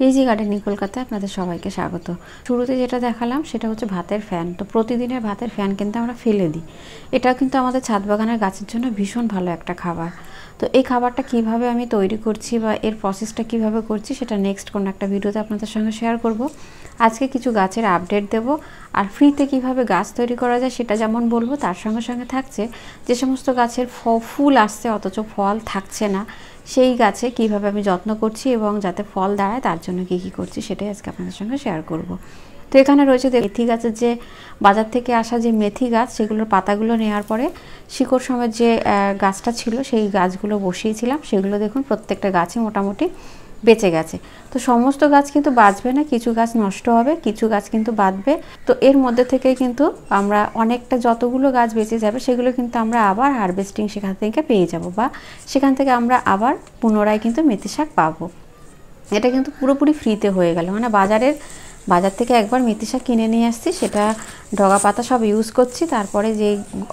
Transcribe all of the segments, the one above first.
Easy gardening কলকাতায় আপনাদের সবাইকে স্বাগত। শুরুতে যেটা দেখালাম সেটা হচ্ছে ভাতের ফ্যান। তো প্রতিদিনের ভাতের ফ্যান কিন্তু আমরা ফেলে দিই। এটা কিন্তু আমাদের ছাদ বাগানের গাছের জন্য ভীষণ ভালো একটা খাবার। তো এই খাবারটা কিভাবে আমি তৈরি করছি বা এর প্রসেসটা কিভাবে করছি সেটা নেক্সট কোনো একটা ভিডিওতে আপনাদের সঙ্গে শেয়ার করব। আজকে কিছু গাছের আপডেট দেব, আর ফ্রিতে কিভাবে গাছ তৈরি করা যায় সেটা যেমন বলবো, তার সঙ্গে সঙ্গে থাকছে যে সমস্ত গাছের ফুল আসছে অথচ ফল থাকছে না, সেই গাছে কিভাবে আমি যত্ন করছি এবং যাতে ফল দাঁড়ায় তার জন্য কি কি করছি সেটাই আজকে আপনাদের সঙ্গে শেয়ার করব। তো এখানে রয়েছে মেথি গাছের যে বাজার থেকে আসা যে মেথি গাছ, সেগুলোর পাতাগুলো নেওয়ার পরে শিকড় সমেত যে গাছটা ছিল সেই গাছগুলো বসিয়েছিলাম। সেগুলো দেখুন প্রত্যেকটা গাছে মোটামুটি বেঁচে গেছে। তো সমস্ত গাছ কিন্তু বাঁচবে না, কিছু গাছ নষ্ট হবে, কিছু গাছ কিন্তু বাঁচবে। তো এর মধ্যে থেকে কিন্তু আমরা অনেকটা, যতগুলো গাছ বেঁচে যাবে সেগুলো কিন্তু আমরা আবার হারভেস্টিং সেখান থেকে পেয়ে যাব, বা সেখান থেকে আমরা আবার পুনরায় কিন্তু মেথি শাক পাবো। এটা কিন্তু পুরোপুরি ফ্রিতে হয়ে গেল, মানে বাজার থেকে একবার মেথি শাক কিনে নিয়ে আসছি, সেটা ডগা পাতা সব ইউজ করছি, তারপরে যে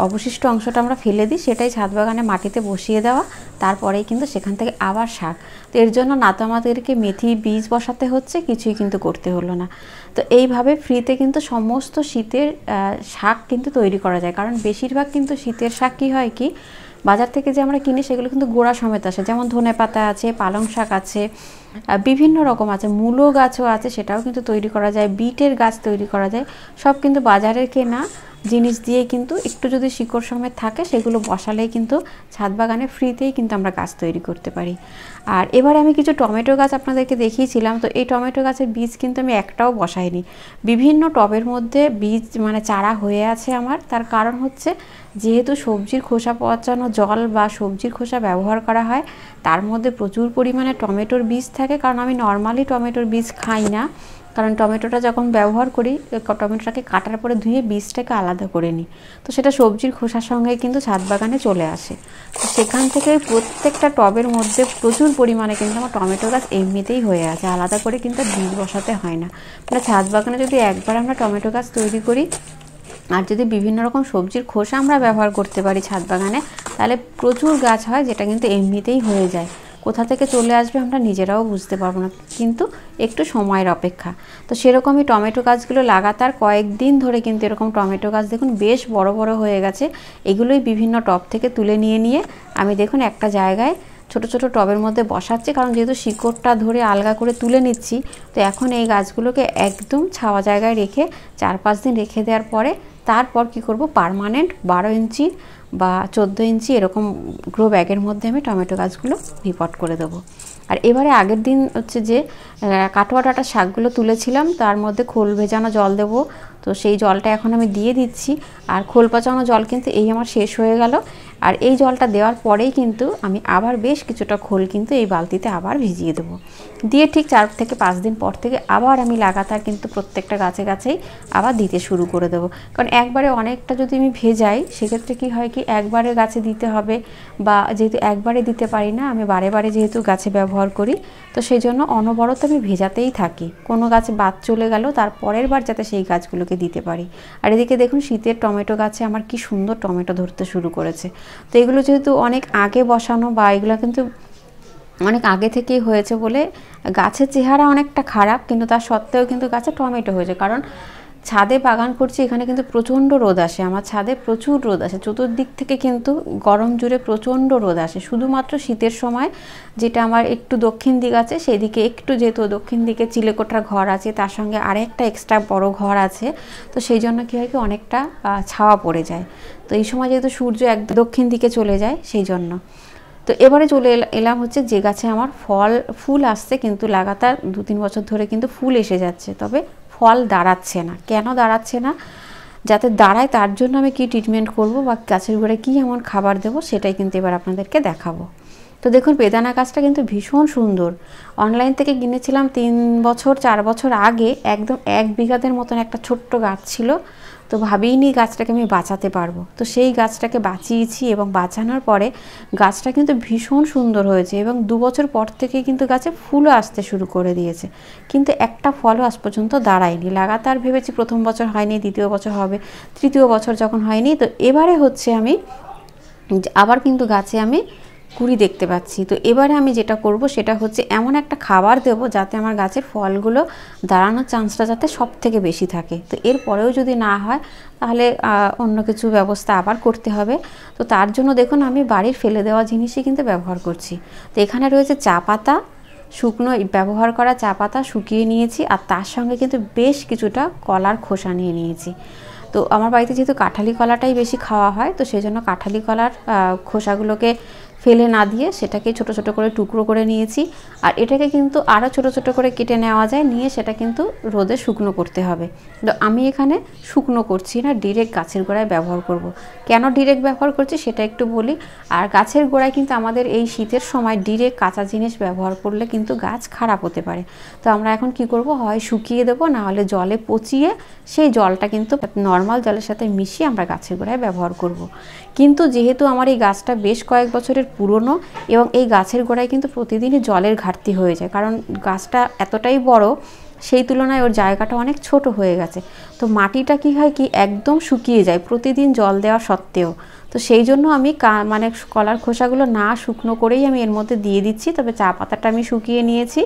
অবশিষ্ট অংশটা আমরা ফেলে দিই সেটাই ছাদ বাগানে মাটিতে বসিয়ে দেওয়া, তারপরেই কিন্তু সেখান থেকে আবার শাক। তো এর জন্য না তো আমাদেরকে মেথি বীজ বসাতে হচ্ছে, কিছুই কিন্তু করতে হলো না। তো এইভাবে ফ্রিতে কিন্তু সমস্ত শীতের শাক কিন্তু তৈরি করা যায়। কারণ বেশিরভাগ কিন্তু শীতের শাক কী হয় কি, বাজার থেকে যে আমরা কিনি সেগুলো কিন্তু গোড়া সমেত আসে, যেমন ধনেপাতা আছে, পালং শাক আছে, বিভিন্ন রকম আছে, মূলো গাছও আছে, সেটাও কিন্তু তৈরি করা যায়, বিটের গাছ তৈরি করা যায়। সব কিন্তু বাজারের কেনা জিনিস দিয়ে কিন্তু একটু যদি শিকড় সমেত থাকে সেগুলো বসালেই কিন্তু ছাদ বাগানে ফ্রিতেই কিন্তু আমরা গাছ তৈরি করতে পারি। আর এবারে আমি কিছু টমেটো গাছ আপনাদেরকে দেখিয়েছিলাম। তো এই টমেটো গাছের বীজ কিন্তু আমি একটাও বসাইনি, বিভিন্ন টবের মধ্যে বীজ মানে চারা হয়ে আছে আমার। তার কারণ হচ্ছে যেহেতু সবজির খোসা পচানো জল বা সবজির খোসা ব্যবহার করা হয়, তার মধ্যে প্রচুর পরিমাণে টমেটোর বীজ থাকে। কারণ আমি নর্মালি টমেটোর বীজ খাই না, কারণ টমেটোটা যখন ব্যবহার করি টমেটোটাকে কাটার পরে ধুয়ে বীজটাকে আলাদা করে নিই, তো সেটা সবজির খোসার সঙ্গে কিন্তু ছাদ বাগানে চলে আসে। তো সেখান থেকে প্রত্যেকটা টবের মধ্যে প্রচুর পরিমাণে কিন্তু আমার টমেটো গাছ এমনিতেই হয়ে আছে, আলাদা করে কিন্তু বীজ বসাতে হয় না। মানে ছাদ বাগানে যদি একবার আমরা টমেটো গাছ তৈরি করি আর যদি বিভিন্ন রকম সবজির খোসা আমরা ব্যবহার করতে পারি ছাদ বাগানে, তাহলে প্রচুর গাছ হয়, যেটা কিন্তু এমনিতেই হয়ে যায়। কোথা থেকে চলে আসবে আমরা নিজেরাও বুঝতে পারবো না, কিন্তু একটু সময়ের অপেক্ষা। তো সেরকমই টমেটো গাছগুলো লাগাতার কয়েকদিন ধরে কিন্তু এরকম টমেটো গাছ দেখুন বেশ বড় বড় হয়ে গেছে। এগুলোই বিভিন্ন টব থেকে তুলে নিয়ে আমি দেখুন একটা জায়গায় ছোট ছোট টবের মধ্যে বসাচ্ছি, কারণ যেহেতু শিকড়টা ধরে আলগা করে তুলে নিচ্ছি। তো এখন এই গাছগুলোকে একদম ছাওয়া জায়গায় রেখে 4-5 দিন রেখে দেওয়ার পরে তারপর কি করব, পার্মানেন্ট 12 ইঞ্চি বা 14 ইঞ্চি এরকম গ্রো ব্যাগের মধ্যে আমি টমেটো গাছগুলো রিপোর্ট করে দেবো। আর এবারে আগের দিন হচ্ছে যে কাটোয়া ডাঁটা শাকগুলো তুলেছিলাম, তার মধ্যে খোল ভেজানো জল দেব। তো সেই জলটা এখন আমি দিয়ে দিচ্ছি। আর খোল পচানো জল কিন্তু এই আমার শেষ হয়ে গেল। আর এই জলটা দেওয়ার পরেই কিন্তু আমি আবার বেশ কিছুটা খোল কিন্তু এই বালতিতে আবার ভিজিয়ে দেবো, দিয়ে ঠিক 4 থেকে 5 দিন পর থেকে আবার আমি লাগাতার কিন্তু প্রত্যেকটা গাছেই আবার দিতে শুরু করে দেবো। কারণ একবারে অনেকটা যদি আমি ভেজাই সেক্ষেত্রে কি হয় কি, একবারে গাছে দিতে হবে, বা যেহেতু একবারে দিতে পারি না, আমি বারে বারে যেহেতু গাছে ব্যবহার করি, তো সেই জন্য অনবরত আমি ভেজাতেই থাকি। কোনো গাছে বাদ চলে গেল তার পরের বার যাতে সেই গাছগুলোকে দিতে পারি। আর এদিকে দেখুন শীতের টমেটো গাছে আমার কি সুন্দর টমেটো ধরতে শুরু করেছে। তো এগুলো যেহেতু অনেক আগে বসানো, বা এগুলো কিন্তু অনেক আগে থেকেই হয়েছে বলে গাছের চেহারা অনেকটা খারাপ, কিন্তু তার সত্ত্বেও কিন্তু গাছে টমেটো হয়েছে। কারণ ছাদে বাগান করছি, এখানে কিন্তু প্রচণ্ড রোদ আসে, আমার ছাদে প্রচুর রোদ আসে, চতুর্দিক থেকে কিন্তু গরম জুড়ে প্রচণ্ড রোদ আসে। শুধুমাত্র শীতের সময় যেটা আমার একটু দক্ষিণ দিক আছে সেদিকে একটু, যেহেতু দক্ষিণ দিকে চিলেকোঠার ঘর আছে, তার সঙ্গে আরেকটা এক্সট্রা বড় ঘর আছে, তো সেই জন্য কী হয় কি অনেকটা ছাওয়া পড়ে যায়। তো এই সময় যেহেতু সূর্য একদম দক্ষিণ দিকে চলে যায় সেই জন্য। তো এবারে চলে এলাম হচ্ছে যে গাছে আমার ফুল আসছে, কিন্তু লাগাতার 2-3 বছর ধরে কিন্তু ফুল এসে যাচ্ছে, তবে ফল দাঁড়াচ্ছে না। কেন দাঁড়াচ্ছে না, যাতে দাঁড়ায় তার জন্য আমি কি ট্রিটমেন্ট করব বা গাছের গোড়ায় কী এমন খাবার দেবো সেটাই কিন্তু এবার আপনাদেরকে দেখাবো। তো দেখুন বেদানা গাছটা কিন্তু ভীষণ সুন্দর, অনলাইন থেকে কিনেছিলাম 3-4 বছর আগে, একদম 1 বিঘাদের মতন একটা ছোট্ট গাছ ছিল। তো ভাবিনি গাছটাকে আমি বাঁচাতে পারবো, তো সেই গাছটাকে বাঁচিয়েছি, এবং বাঁচানোর পরে গাছটা কিন্তু ভীষণ সুন্দর হয়েছে, এবং 2 বছর পর থেকে কিন্তু গাছে ফুলও আসতে শুরু করে দিয়েছে, কিন্তু একটা ফলও আজ পর্যন্ত দাঁড়ায়নি। লাগাতার ভেবেছি প্রথম বছর হয়নি, দ্বিতীয় বছর হবে, তৃতীয় বছর যখন হয়নি, তো এবারে হচ্ছে আমি আবার কিন্তু গাছে আমি কুড়ি দেখতে পাচ্ছি। তো এবারে আমি যেটা করব সেটা হচ্ছে এমন একটা খাবার দেব যাতে আমার গাছের ফলগুলো দাঁড়ানোর চান্সটা যাতে সব থেকে বেশি থাকে। তো এরপরেও যদি না হয় তাহলে অন্য কিছু ব্যবস্থা আবার করতে হবে। তো তার জন্য দেখুন আমি বাড়ির ফেলে দেওয়া জিনিসই কিন্তু ব্যবহার করছি। তো এখানে রয়েছে চা পাতা, শুকনো ব্যবহার করা চা পাতা শুকিয়ে নিয়েছি, আর তার সঙ্গে কিন্তু বেশ কিছুটা কলার খোসা নিয়ে নিয়েছি। তো আমার বাড়িতে যেহেতু কাঁঠালি কলাটাই বেশি খাওয়া হয়, তো সেই জন্য কাঁঠালি কলার খোসাগুলোকে ফেলে না দিয়ে সেটাকে ছোট ছোট করে টুকরো করে নিয়েছি। আর এটাকে কিন্তু আরও ছোট ছোট করে কেটে নেওয়া যায়, নিয়ে সেটা কিন্তু রোদে শুকনো করতে হবে। তো আমি এখানে শুকনো করছি না, ডিরেক্ট গাছের গোড়ায় ব্যবহার করব। কেন ডিরেক্ট ব্যবহার করছি সেটা একটু বলি। আর গাছের গোড়ায় কিন্তু আমাদের এই শীতের সময় ডিরেক্ট কাঁচা জিনিস ব্যবহার করলে কিন্তু গাছ খারাপ হতে পারে। তো আমরা এখন কি করব, হয় শুকিয়ে দেবো, না হলে জলে পচিয়ে সেই জলটা কিন্তু নর্মাল জলের সাথে মিশিয়ে আমরা গাছের গোড়ায় ব্যবহার করব। কিন্তু যেহেতু আমার এই গাছটা বেশ কয়েক বছরের পুরনো এবং এই গাছের গোড়ায় কিন্তু প্রতিদিনই জলের ঘাটতি হয়ে যায়, কারণ গাছটা এতটাই বড়, সেই তুলনায় ওর জায়গাটা অনেক ছোট হয়ে গেছে। তো মাটিটা কি হয় কি একদম শুকিয়ে যায় প্রতিদিন জল দেওয়া সত্ত্বেও। তো সেই জন্য আমি মানে কলার খোসাগুলো না শুকনো করেই আমি এর মধ্যে দিয়ে দিচ্ছি। তবে চা পাতাটা আমি শুকিয়ে নিয়েছি,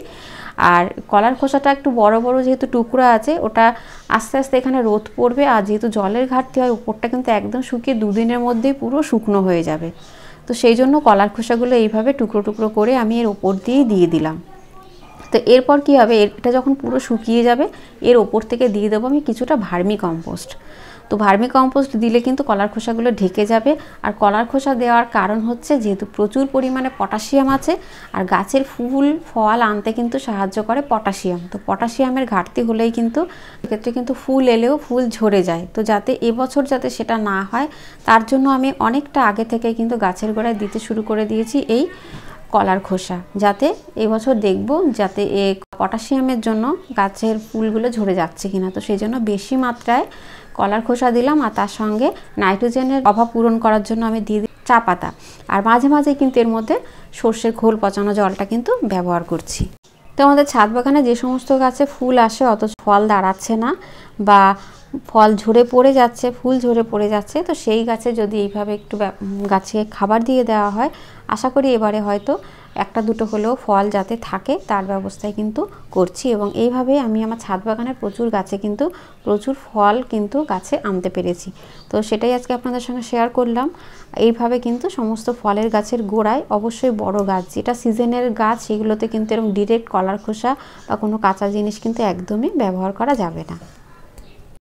আর কলার খোসাটা একটু বড় বড় যেহেতু টুকরো আছে, ওটা আস্তে আস্তে এখানে রোদ পড়বে, আর যেহেতু জলের ঘাটতি হয় উপরটা কিন্তু একদম শুকিয়ে দুদিনের মধ্যেই পুরো শুকনো হয়ে যাবে। তো সেই জন্য কলার খোসাগুলো এইভাবে টুকরো টুকরো করে আমি এর ওপর দিয়েই দিয়ে দিলাম। তো এরপর কি হবে, এটা যখন পুরো শুকিয়ে যাবে এর ওপর থেকে দিয়ে দেবো আমি কিছুটা ভার্মি কম্পোস্ট। তো ভার্মি কম্পোস্ট দিলে কিন্তু কলার খোসাগুলো ঢেকে যাবে। আর কলার খোসা দেওয়ার কারণ হচ্ছে যেহেতু প্রচুর পরিমাণে পটাশিয়াম আছে, আর গাছের ফুল ফল আনতে কিন্তু সাহায্য করে পটাশিয়াম। তো পটাশিয়ামের ঘাটতি হলেই কিন্তু এক্ষেত্রে কিন্তু ফুল এলেও ফুল ঝরে যায়। তো যাতে এবছর যাতে সেটা না হয় তার জন্য আমি অনেকটা আগে থেকে কিন্তু গাছের গোড়ায় দিতে শুরু করে দিয়েছি এই কলার খোসা, যাতে এবছর দেখব যাতে এই পটাশিয়ামের জন্য গাছের ফুলগুলো ঝরে যাচ্ছে কিনা। তো সেই জন্য বেশি মাত্রায় কলার খোসা দিলাম, আর তার সঙ্গে নাইট্রোজেনের অভাব পূরণ করার জন্য আমি দিয়ে দিই চা পাতা। আর মাঝে মাঝে কিন্তু এর মধ্যে সর্ষের খোল পচানো জলটা কিন্তু ব্যবহার করছি। তো আমাদের ছাদ বাগানে যে সমস্ত গাছে ফুল আসে অথচ ফল দাঁড়াচ্ছে না, বা ফল ঝরে পড়ে যাচ্ছে, ফুল ঝরে পড়ে যাচ্ছে, তো সেই গাছে যদি এইভাবে একটু গাছে খাবার দিয়ে দেওয়া হয়, আশা করি এবারে হয়তো একটা দুটো হলেও ফল যাতে থাকে তার ব্যবস্থাই কিন্তু করছি। এবং এইভাবে আমি আমার ছাদ বাগানের প্রচুর গাছে কিন্তু প্রচুর ফল কিন্তু গাছে আনতে পেরেছি। তো সেটাই আজকে আপনাদের সঙ্গে শেয়ার করলাম। এইভাবে কিন্তু সমস্ত ফলের গাছের গোড়ায় অবশ্যই বড় গাছ যেটা সিজনের গাছ সেগুলোতে কিন্তু এরকম ডিরেক্ট কলার খোসা বা কোনো কাঁচা জিনিস কিন্তু একদমই ব্যবহার করা যাবে না।